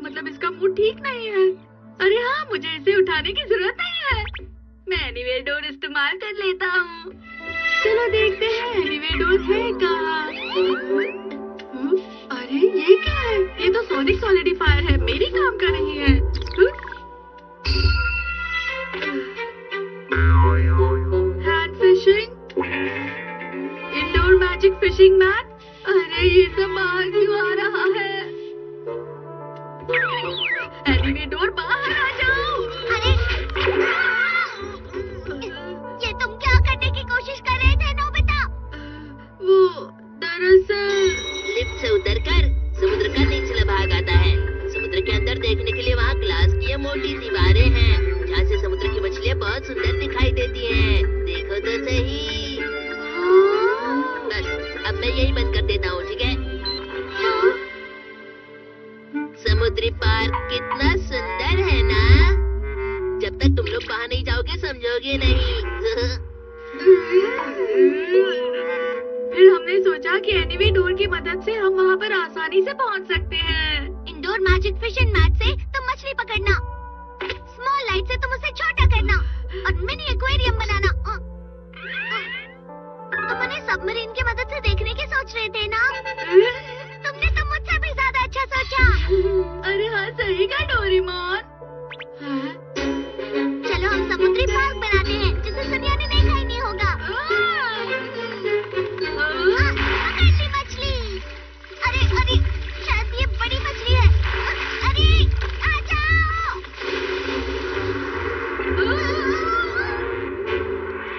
मतलब इसका मूड ठीक नहीं है। अरे हाँ, मुझे इसे उठाने की जरूरत नहीं है। मैं एनीवेयर डोर इस्तेमाल कर लेता हूँ। चलो देखते हैं एनीवेयर डोर है कहाँ। अरे ये क्या है? ये तो सोनिक सॉलिडिफायर है, मेरी काम कर रही है। Hand fishing, indoor magic fishing mat. अरे ये सब बाहर क्यों आ रहा है? एनीवे डोर बाहर आ जाओ। अरे ये तुम क्या करने की कोशिश कर रहे थे नोबिता? वो दरअसल लिफ्ट से उतरकर समुद्र का निचला भाग आता है। समुद्र के अंदर देखने के लिए वहाँ ग्लास की मोटी दीवारें हैं, जहाँ से समुद्र की मछलियाँ बहुत सुंदर दिखाई देती हैं। देखो तो सही। बस अब मैं यही बंद कर देता हूँ, ठीक है? समुद्री पार्क कितना सुंदर है ना? जब तक तुम लोग वहाँ नहीं जाओगे समझोगे नहीं। फिर हमने सोचा कि एनीवे डोर की मदद से हम वहाँ पर आसानी से पहुँच सकते हैं। इंडोर मैजिक फिशिंग मैट से तुम मछली पकड़ना, स्मॉल लाइट से तुम उसे छोटा करना और मिनी एक्वेरियम बनाना। तुम उन्हें सबमरीन की मदद से देखने की सोच रहे थे ना? तुमने तो मुझसे भी ज्यादा अच्छा सोचा। अरे हाँ, सही कहा डोरेमोन। चलो हम समुद्री पार्क बनाते हैं, जिसे दुनिया ने देखा ही नहीं होगा। पकड़ ली मछली। अरे अरे, शायद ये बड़ी मछली है। अरे आ जाओ।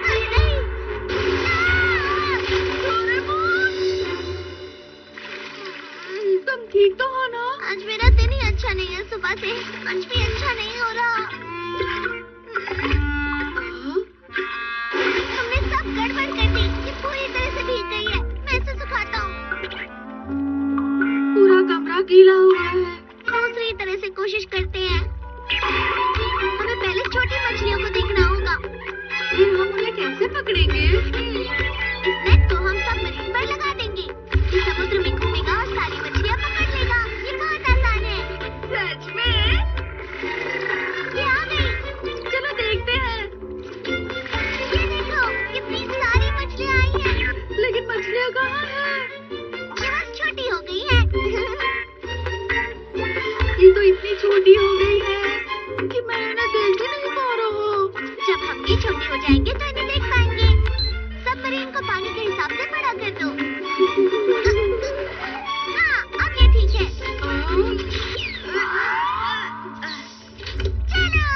अरे नहीं। तुम ठीक तो हो ना? आज मेरा दिन ही अच्छा नहीं है, सुबह से कुछ भी अच्छा नहीं हो रहा। तुमने सब गड़बड़ कर दी, ये पूरी तरह से भीग गई है। मैं इसे सुखाता हूँ। पूरा कमरा गीला हुआ है। दूसरी तरह से कोशिश करते हैं। हमें पहले छोटी मछलियों को देखना होगा। फिर हम उन्हें कैसे पकड़ेंगे? इस नेट को हम सबमरीन पर लगा देंगे। ये समुद्र में घूमेगा और सारी मछलियाँ पकड़ लेगा। ये बहुत आसान है। सच में? ये आ गई। चलो देखते हैं। ये देखो, कितनी सारी मछलियाँ आई हैं। लेकिन मछलियाँ कहाँ हैं? ये बस छोटी हो गई है। ये तो इतनी छोटी हो गई है कि मैं इन्हें देख ही नहीं पा रहा हूँ। जब हम ये छोटे हो जाएंगे तो इन्हें देख पाएंगे। सबमरीन को पानी के हिसाब से बड़ा कर दो। हाँ, अब ये ठीक है। चलो।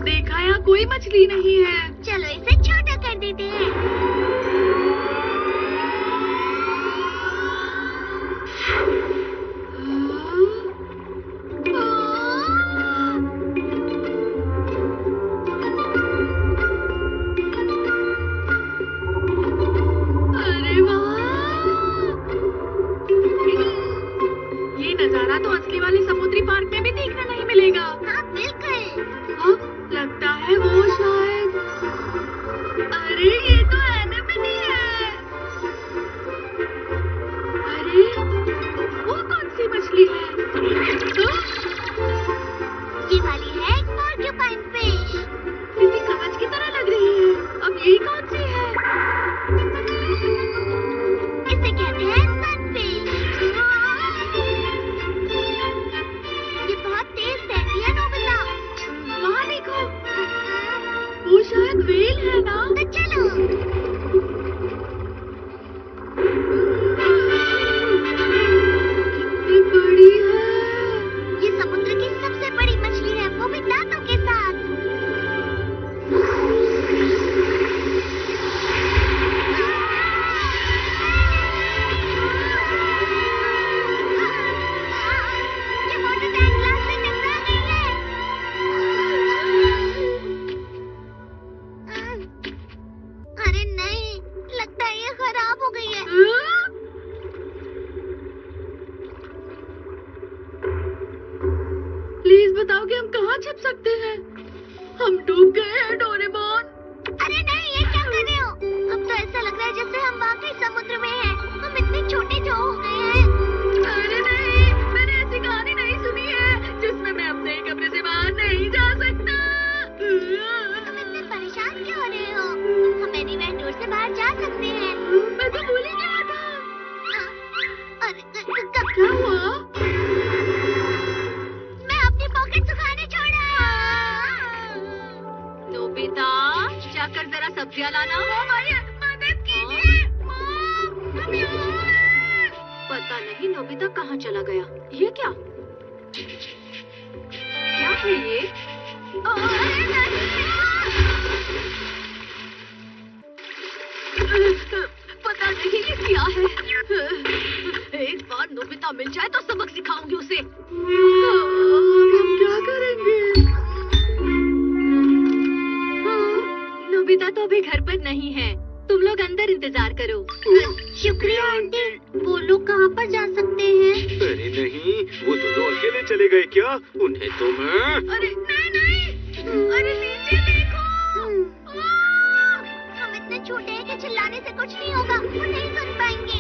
देखा, यहाँ कोई मछली नहीं है। चलो इसे छोटा कर देते हैं। अरे वाह! ये नजारा तो असली वाले समुद्री पार्क में भी देखने नहीं मिलेगा। हाँ बिल्कुल। हाँ, लगता है वो शायद। अरे ये तो एनेमोनी है। अरे वो कौन सी मछली है? ये वाली है पोर्क्यूपाइन फिश। किसी कांच की तरह लग रही है। अब ये कौन सी है? इसे कहते हैं सनफिश। ये बहुत तेज तैरती है नोबिता। वहाँ देखो, वो शायद व्हेल है ना? तो चलो। कितनी बड़ी है। ये समुद्र की सबसे बड़ी मछली है, वो भी दांतों के साथ। ये वाटर टैंक ग्लास से टकरा गई है। अरे नहीं, लगता है ये खराब हो गई है। प्लीज बताओ कि हम कहाँ छिप सकते हैं। हम डूब गए हैं डोरेमोन। अरे नहीं, ये क्या कर रहे हो? अब तो ऐसा लग रहा है जैसे हम वाकई समुद्र में हैं। हम इतने जाना। मदद कीजिए। पता नहीं नोबिता कहाँ चला गया। ये क्या है ये? पता नहीं ये क्या है। एक बार नोबिता मिल जाए तो सबक सिखाऊंगी उसे। हम क्या करेंगे? नोबिता तो अभी घर पर नहीं है। तुम लोग अंदर इंतजार करो। शुक्रिया आंटी। वो लोग कहाँ पर जा सकते हैं? अरे नहीं, वो दोनों अकेले चले गए क्या? उन्हें तो मैं... अरे नहीं, अरे नीचे देखो। हम इतने छोटे हैं कि चिल्लाने से कुछ नहीं होगा। वो नहीं सुन पाएंगे।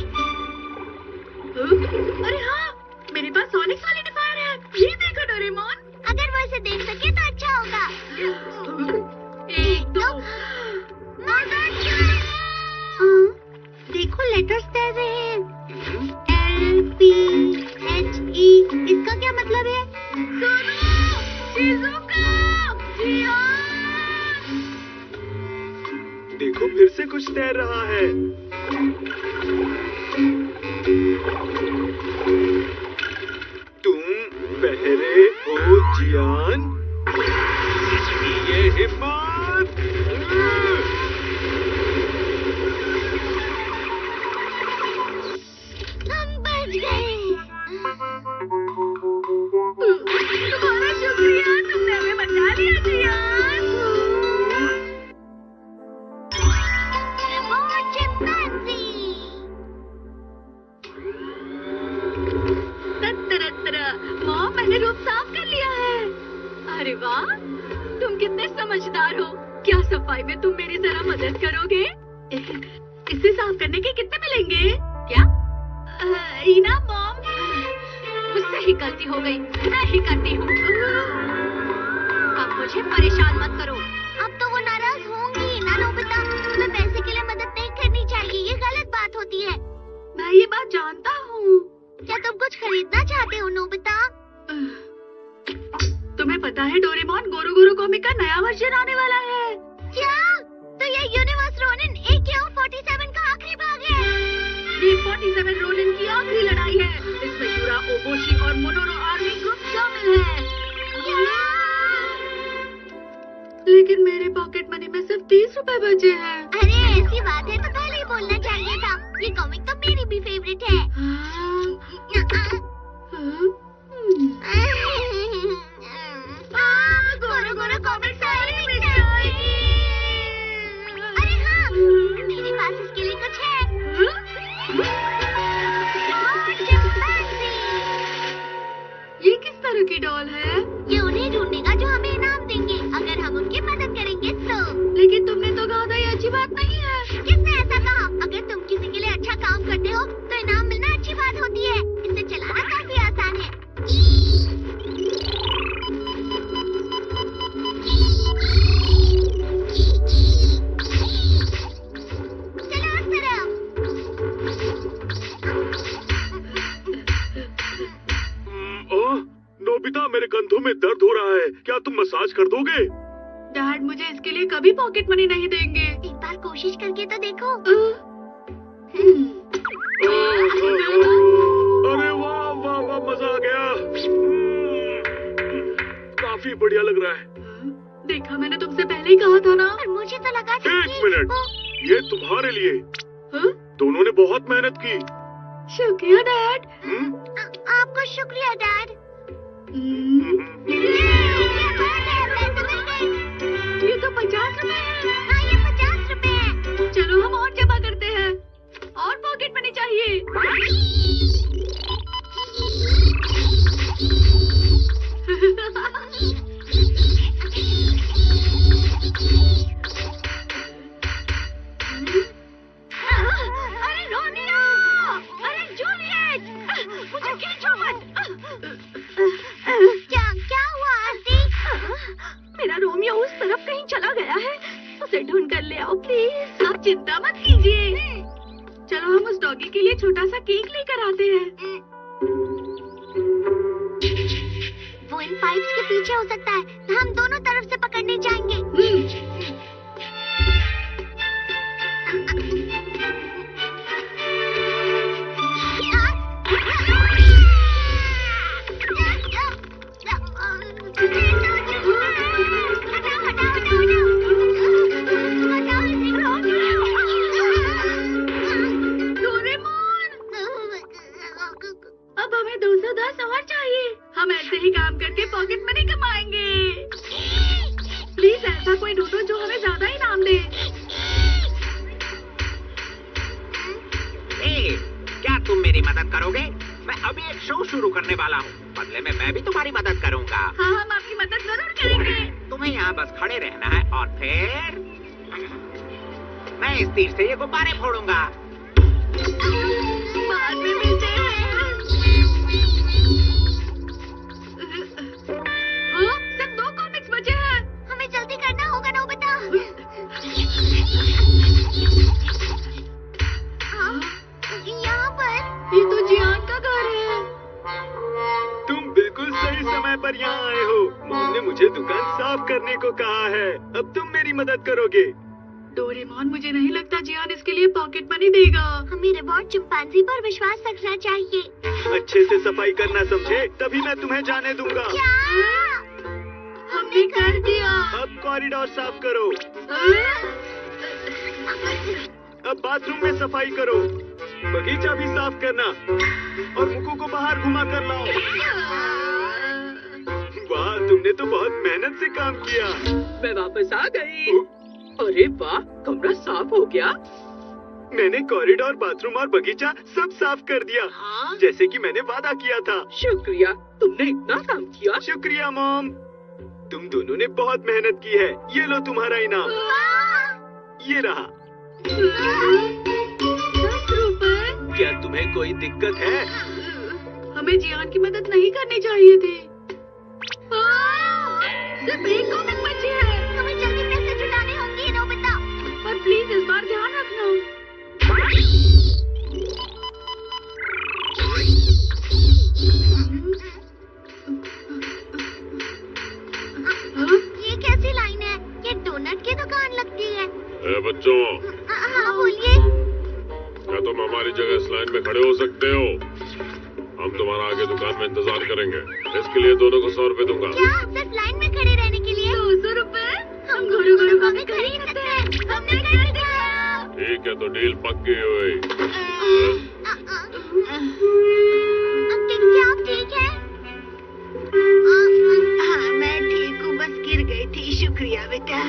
अरे हाँ, मेरे पास सोनिक सॉलिडिफायर है। ये देखो डोरेमोन। अगर वो इसे देख सके तो अच्छा होगा। 1 2 देखो लेटर्स तैर रहे हैं। LPHE। इसका क्या मतलब है? देखो फिर से कुछ तैर रहा है। तुम बहरे हो जियान। ये हिम्मत। हम बच गए। तुम्हारा शुक्रिया, तुमने हमें बचा लिया जियान। Remote chimpanzee. मॉम, मैंने रूम साफ कर लिया है। अरे वाह, तुम कितने समझदार हो। क्या सफाई में तुम मेरी जरा मदद करोगे? इसे साफ करने के कितने मिलेंगे? क्या? रीना मॉम, मुझसे ही गलती हो गई। मैं ही करती हूँ। अब मुझे परेशान मत करो। अब तो वो नाराज होंगी ना नोबिता। तुम्हें पैसे के लिए मदद नहीं करनी चाहिए। ये गलत बात होती है। मैं ये बात जानता हूँ। क्या तुम कुछ खरीदना चाहते हो नोबिता? तुम्हें पता है डोरेमोन, गोरो गोरो कॉमिक का नया वर्जन आने वाला है। क्या? तो ये यूनिवर्स रोनिन AK-47 का आखिरी भाग है। ये 47 रोनिन की आखिरी लड़ाई है। इसमें यूरा, ओबोशी और मोनोरो आर्मी ग्रुप शामिल है। लेकिन मेरे पॉकेट मनी में सिर्फ 30 रुपए बचे हैं। अरे ऐसी बात है तो पहले ही बोलना चाहिए था। ये कॉमिक तो मेरी भी फेवरेट है। गोरो गोरो कॉमिक सारी मिल जाएगी। अरे हाँ, मेरे पास इसके लिए कुछ है। ये किस तरह की डॉल है? ये उन्हें ढूंढेगा जो हमें इनाम देंगे, अगर हम उनकी मदद करेंगे तो। लेकिन तुमने तो कहा था ये अच्छी बात नहीं है। किसने ऐसा कहा? अगर तुम किसी के लिए अच्छा काम करते हो तो इनाम मिलना अच्छी बात होती है। इसे चलाना काफी आसान है। चलो उस तरफ। ओह, नोबिता, मेरे कंधों में दर्द हो रहा है। क्या तुम मसाज कर दोगे? डैड मुझे इसके लिए कभी पॉकेट मनी नहीं देंगे। एक बार कोशिश करके तो देखो। अरे वाह वाह वाह, मजा आ गया। काफी बढ़िया लग रहा है। देखा, मैंने तुमसे पहले ही कहा था ना। पर मुझे तो लगा था एक कि मिनट, ये तुम्हारे लिए। हाँ? दोनों ने बहुत मेहनत की। शुक्रिया डैड। आपको शुक्रिया डैड। ये तो 50 रुपए है। हाँ, ये 50 रुपए है। चलो हम और जमा करते हैं। और पॉकेट मनी चाहिए। अरे रोनिया! अरे जूलियट! मुझे खींचो मत। क्या हुआ आंटी? मेरा रोमियो उस तरफ कहीं चला गया है। उसे ढूंढ कर ले आओ प्लीज। आप चिंता मत कीजिए। चलो हम उस डॉगी के लिए छोटा सा केक लेकर आते हैं। वो इन पाइप्स के पीछे हो सकता है। हम दोनों तरफ से पकड़ने जाएंगे। शो शुरू करने वाला हूँ। बदले में मैं भी तुम्हारी मदद करूँगा। हाँ, हम आपकी मदद जरूर करेंगे। तुम्हें यहाँ बस खड़े रहना है और फिर मैं इस तीर से ये गुब्बारे फोड़ूंगा। बाद में मिलते हैं। हाँ, सिर्फ 2 कॉमिक्स बचे हैं। हमें जल्दी करना होगा नोबिता। यहाँ पर ये तो जियान का घर है। तुम बिल्कुल सही समय पर यहाँ आए हो। मॉम ने मुझे दुकान साफ करने को कहा है। अब तुम मेरी मदद करोगे। डोरेमोन, मुझे नहीं लगता जियान इसके लिए पॉकेट मनी देगा। हमें रिवॉर्ड चिंपांजी पर विश्वास रखना चाहिए। अच्छे से सफाई करना समझे, तभी मैं तुम्हें जाने दूंगा। क्या? हमने कर दिया। अब कॉरिडोर साफ करो। अब बाथरूम में सफाई करो। बगीचा भी साफ करना और मुकु को बाहर घुमा कर लाओ। वाह, तुमने तो बहुत मेहनत से काम किया। मैं वापस आ गई। अरे वाह, कमरा साफ हो गया। मैंने कॉरिडोर, बाथरूम और बगीचा सब साफ कर दिया। जैसे कि मैंने वादा किया था। शुक्रिया, तुमने इतना काम किया। शुक्रिया मॉम, तुम दोनों ने बहुत मेहनत की है। ये लो तुम्हारा इनाम। ये रहा। 10 रुपए? क्या तुम्हें कोई दिक्कत है? हमें जियान की मदद नहीं करनी चाहिए थी। सिर्फ 1 कॉमिक बची है। हमें जल्दी पैसे जुटाने होंगे नोबिता। पर प्लीज इस बार ध्यान रखना। ये कैसी लाइन है? ये डोनट की दुकान लगती है। बच्चों, हाँ बोलिए। क्या तुम हमारी जगह इस लाइन में खड़े हो सकते हो? हम तुम्हारा आगे दुकान में इंतजार करेंगे। इसके लिए दोनों को 100 रुपए दूंगा। क्या? सिर्फ लाइन में खड़े रहने के लिए? 200 रुपए? हम घोड़े घोड़े हम खरीद सकते हैं। हमने खरीद लिया। ठीक है, तो डील पक्की हुई। अंकल, क्या आप ठीक है? हाँ, मैं ठीक हूँ, बस गिर गई थी। शुक्रिया बेटा।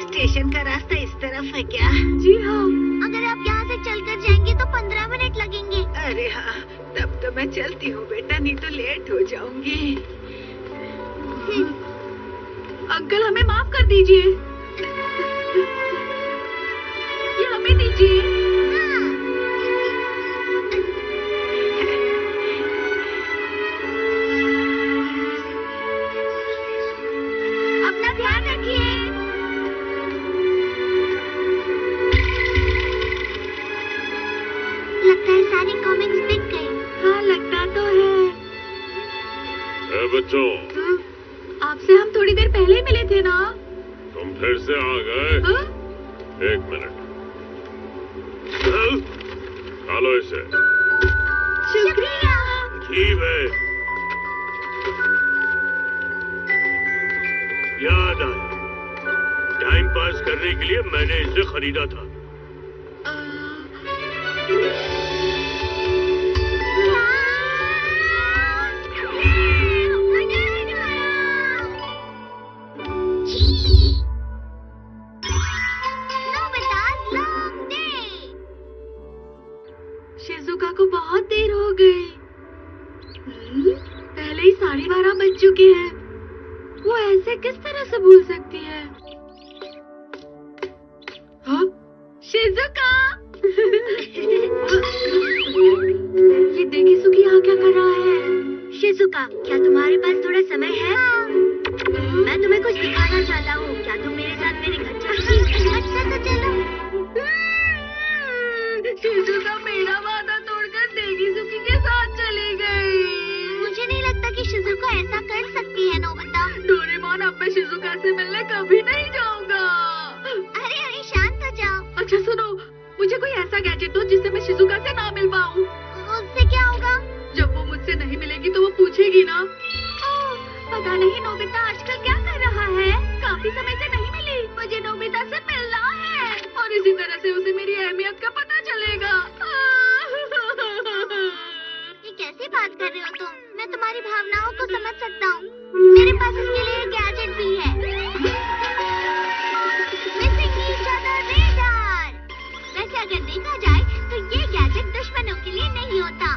स्टेशन का रास्ता इस तरफ है क्या? जी हाँ। अगर आप यहाँ से चलकर जाएंगे तो 15 मिनट लगेंगे। अरे हाँ, तब तो मैं चलती हूँ बेटा, नहीं तो लेट हो जाऊंगी। अंकल, हमें माफ कर दीजिए। ये हमें दीजिए। अपना ध्यान रखिए। लगता है सारी कॉमिक्स बिक गई। हाँ, लगता तो है। बच्चों, आपसे हम थोड़ी देर पहले ही मिले थे ना? तुम फिर से आ गए। हाँ? 1 मिनट। खा लो इसे। शुक्रिया। ठीक है। याद आया, टाइम पास करने के लिए मैंने इसे खरीदा था। शिजुका को बहुत देर हो गई। पहले ही 12:30 बज चुके हैं। वो ऐसे किस तरह से भूल सकती है? हाँ? शिजुका! ये देखिए सुकी यहाँ क्या कर रहा है। शिजुका, क्या तुम्हारे पास थोड़ा समय है? मैं तुम्हें कुछ दिखाना चाहता हूँ। क्या तुम मेरे साथ मेरे घर चलोगी? अच्छा तो चलो। शिजुका मेरा वादा तोड़कर देगीसुकी के साथ चली गई। मुझे नहीं लगता कि शिजुका ऐसा कर सकती है नोबिता। डोरेमोन, अब मैं शिजुका से मिलने कभी नहीं जाऊंगा। अरे अरे, शांत हो जाओ। अच्छा सुनो, मुझे कोई ऐसा गैजेट दो जिससे मैं शिजुका से ना मिल पाऊँ। उससे क्या होगा? जब वो मुझसे नहीं मिलेगी तो वो पूछेगी ना, पता नहीं नोबिता आजकल क्या कर रहा है, काफी समय से नहीं मिली, मुझे नोबिता से मिलना है। और इसी तरह से उसे मेरी अहमियत का पता चलेगा। ये कैसी बात कर रहे हो तुम? मैं तुम्हारी भावनाओं को समझ सकता हूँ। मेरे पास इसके लिए एक गैजेट भी है। Missing each other radar. वैसे अगर देखा जाए तो ये गैजेट दुश्मनों के लिए नहीं होता,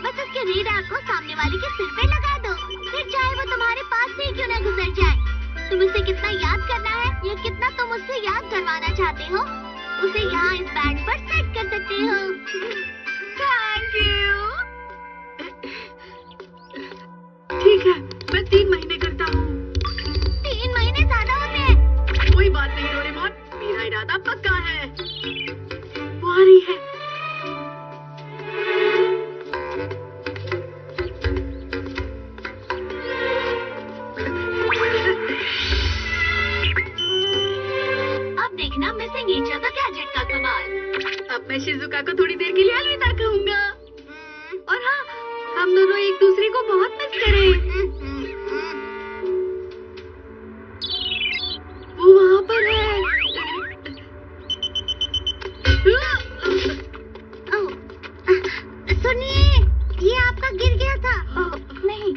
बस अपने रेडार को सामने वाले के सिर पे लगा दो, फिर चाहे वो तुम्हारे पास से क्यों ना गुजर जाए। तुम उसे कितना याद करना है या कितना तुम उससे याद करवाना चाहते हो, उसे यहाँ इस बैंड पर सेट कर सकते हो। Thank you. ठीक है, मैं 3 महीने करता हूँ। 3 महीने ज्यादा होते हैं। कोई बात नहीं डोरेमोन, मेरा इरादा पक्का है। वो आ रही है। अब देखना मिसिंग ईच अदर गैजेट का कमाल। अब मैं शिजुका को थोड़ी देर के लिए अलविदा कहूँगा। और हाँ, हम दोनों एक दूसरे को बहुत मिस करें। वो वहाँ पर है। सुनिए, ये आपका गिर गया था। नहीं।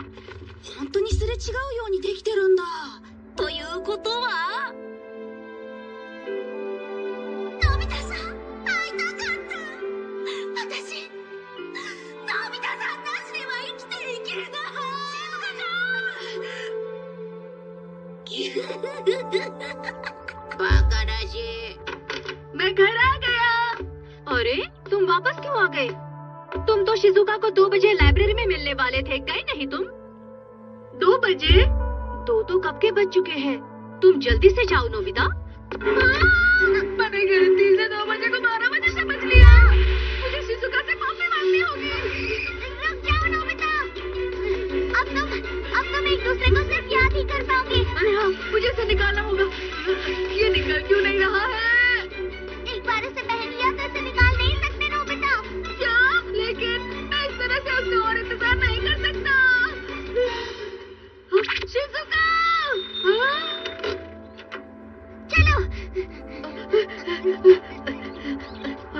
本当にすれ違うようにできてるんだ。ということは、のび太さん、会いたかった。私、のび太さんなしでは生きていけない。静かちゃん。バカらしい。 मैं घर आ गया। अरे, तुम वापस क्यों आ गए? तुम तो शिजुका को 2 बजे लाइब्रेरी में मिलने वाले थे, गए नहीं तुम? 2 बजे? 2 तो कब के बज चुके हैं। तुम जल्दी से जाओ नोबिता। मैंने गलती से 2 बजे को 12 बजे समझ लिया। मुझे शिजुका से माफी मांगनी होगी। रुक जाओ नोबिता। अब तुम एक दूसरे को सिर्फ याद ही कर पाओगे। अरे हाँ, मुझे इसे निकालना होगा। ये निकल क्यों नहीं रहा है? एक बार इसे पहन लिया तो इसे निकाल नहीं सकते नोबिता। क्या? लेकिन मैं इस तरह से उसका और इंतजार नहीं कर सकता। शिजुका! चलो।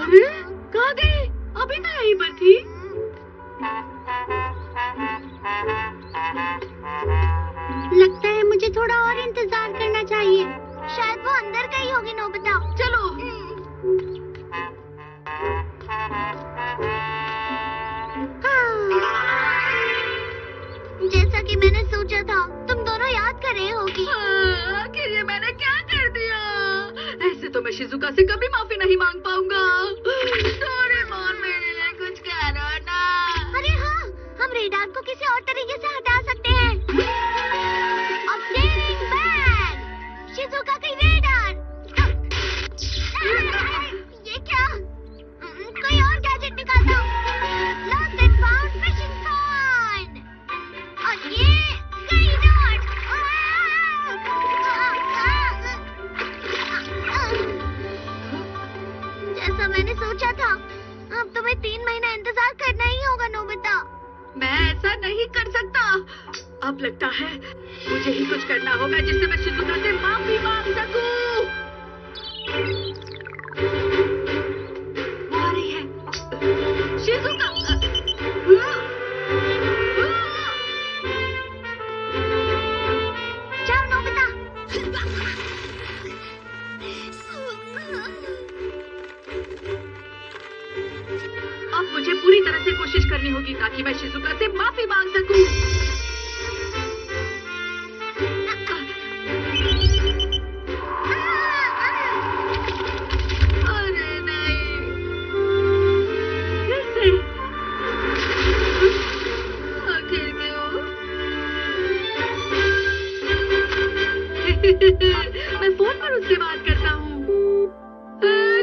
अरे, कहाँ गई? अभी तो यहीं पर थी। लगता है मुझे थोड़ा और इंतजार करना चाहिए। शायद वो अंदर गई होगी नोबिता। चलो। जैसा कि मैंने सोचा था, तुम दोनों याद कर रहे होगी। आखिर ये मैंने क्या कर दिया? ऐसे तो मैं शिजुका से कभी माफी नहीं मांग पाऊंगा। डोरेमोन, मेरे लिए कुछ करो ना। अरे हाँ, हम रेडार को किसी और तरीके से हटा सकते हैं। अपडेटिंग बैग, शिजुका की रेडार। ये क्या? कोई और गैजेट निकाल दो। Lost and found fishing point. और ये कई नोट। जैसा मैंने सोचा था, अब तुम्हें 3 महीना इंतजार करना ही होगा नोबिता। मैं ऐसा नहीं कर सकता। अब लगता है मुझे ही कुछ करना होगा जिससे मैं शिजुका से माफी मांग सकूं। वो आ रही है। शिजुका! जाओ नोबिता। अब मुझे पूरी तरह से कोशिश करनी होगी ताकि मैं शिजुका से माफी मांग सकूं। अरे नहीं, फिर से। आखिर क्यों? मैं फोन पर उससे बात करता हूँ।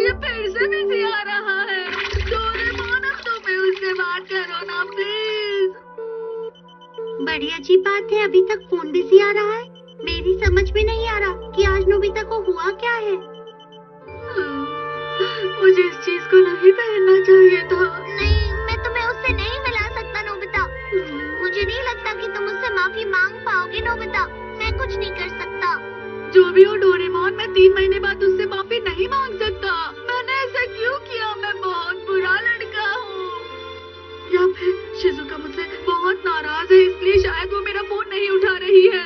ये फिर से बिजी आ रहा है। डोरेमोन, अब तुम उससे बात करो ना प्लीज। बड़ी अजीब बात है, अभी तक फोन बिजी आ रहा है। मेरी समझ में नहीं आ रहा कि आज नोबिता को हुआ क्या है। मुझे इस चीज को नहीं पहनना चाहिए था। नहीं, मैं तुम्हें उससे नहीं मिला सकता नोबिता। मुझे नहीं लगता कि तुम उससे माफी मांग पाओगे नोबिता। मैं कुछ नहीं कर सकता। जो भी हो डोरेमोन, मैं 3 महीने बाद उससे माफी नहीं मांग सकता। मैंने ऐसा क्यों किया? मैं बहुत बुरा लड़का हूँ। या फिर शिजुका मुझसे बहुत नाराज है, इसलिए शायद वो मेरा फोन नहीं उठा रही है।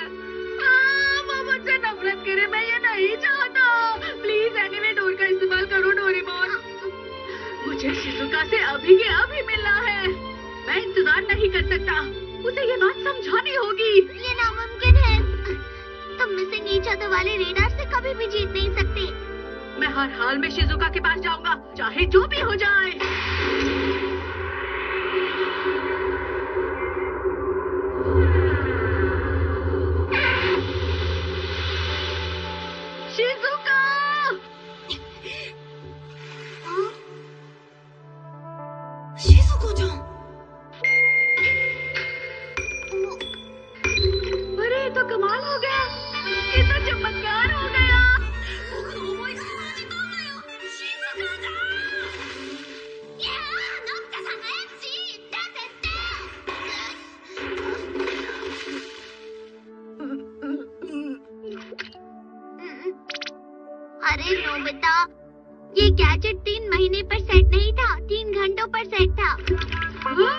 वो मुझसे नफरत करे, मैं ये नहीं चाहता। प्लीज एनीवे डोर का इस्तेमाल करो डोरेमोन। मुझे शिजुका से अभी के अभी मिलना है। मैं इंतजार नहीं कर सकता। उसे ये बात समझानी होगी। ये नामुमकिन है। तुम मिसिंग ईच अदर वाले रेडार से कभी भी जीत नहीं सकते। मैं हर हाल में शिजुका के पास जाऊंगा, चाहे जो भी हो जाए। शिजुका! शिजुको-chan! अरे ये तो कमाल हो गया, ये तो चमत्कार हो गया। अरे नोबिता, ये गैजेट 3 महीने पर सेट नहीं था, 3 घंटों पर सेट था। हाँ?